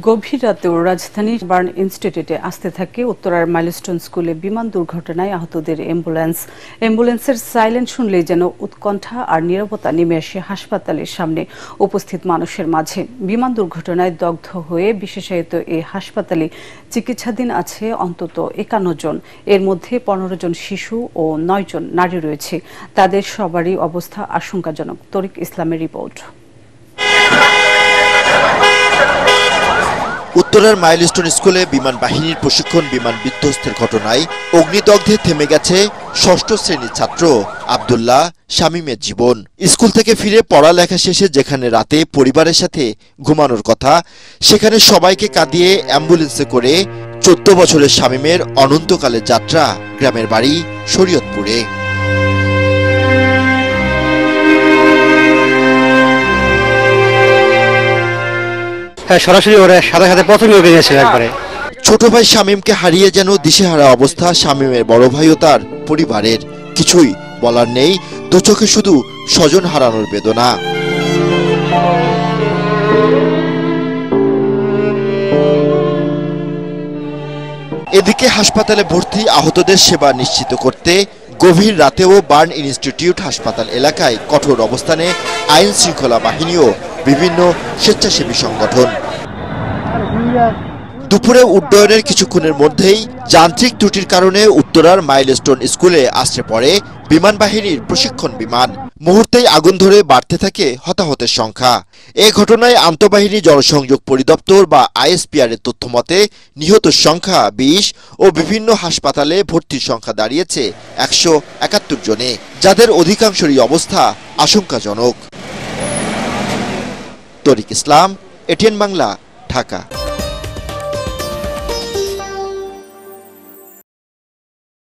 গভীর রাতেও রাজধানীর বার্ন ইনস্টিটিউটে আসতে থাকে উত্তরার মাইলস্টোন স্কুলে বিমান দুর্ঘটনায় আহতদের অ্যাম্বুলেন্সের সাইলেন্ট শুনলেই যেন উৎকণ্ঠা আর নীরবতা নেমে আসে হাসপাতালের সামনে উপস্থিত মানুষের মাঝে। বিমান দুর্ঘটনায় দগ্ধ হয়ে বিশেষায়িত এই হাসপাতালে চিকিৎসাধীন আছে অন্তত ৫১ জন। এর মধ্যে ১৫ জন শিশু ও ৯ জন নারী রয়েছে। তাদের সবারই অবস্থা আশঙ্কাজনক। তরিক ইসলামের রিপোর্ট। উত্তরার মাইলস্টোন স্কুলে বিমান বাহিনীর প্রশিক্ষণ বিমান বিধ্বস্তের ঘটনায় অগ্নিদগ্ধে থেমে গেছে ষষ্ঠ শ্রেণীর ছাত্র আব্দুল্লাহ শামীমের জীবন। স্কুল থেকে ফিরে পড়ালেখা শেষে যেখানে রাতে পরিবারের সাথে ঘুমানোর কথা, সেখানে সবাইকে কাঁদিয়ে অ্যাম্বুলেন্সে করে ১৪ বছরের শামীমের অনন্তকালের যাত্রা গ্রামের বাড়ি শরীয়তপুরে। সরাসরি ওরা সাথে সাথে প্রথমে ওকে গেছিল একবারে। ছোট ভাই শামীমকে হারিয়ে যেন দিশেহারা অবস্থা শামীমের বড় ভাই ও তার পরিবারের। কিছুই বলার নেই, দু চোখে শুধু স্বজন হারানোর বেদনা। এদিকে হাসপাতালে ভর্তি আহতদের সেবা নিশ্চিত করতে গভীর রাতেও বার্ন ইনস্টিটিউট হাসপাতাল এলাকায় কঠোর অবস্থানে আইন শৃঙ্খলা বাহিনী ও বিভিন্ন স্বেচ্ছাসেবী সংগঠন। দুপুরে উড্ডয়নের কিছুক্ষণের মধ্যেই যান্ত্রিক ত্রুটির কারণে উত্তরার মাইলস্টোন স্কুলে আশ্রে পড়ে বিমান বাহিনীর প্রশিক্ষণ বিমান। মুহূর্তেই আগুন ধরে বাড়তে থাকে হতাহতের সংখ্যা। এ ঘটনায় আন্তঃবাহিনী জনসংযোগ পরিদপ্তর বা আইএসপিআর এর তথ্য মতে নিহতের সংখ্যা ২০ ও বিভিন্ন হাসপাতালে ভর্তির সংখ্যা দাঁড়িয়েছে ১৭১ জনে, যাদের অধিকাংশেরই অবস্থা আশঙ্কাজনক। তরিক ইসলাম, এটিএন বাংলা, ঢাকা।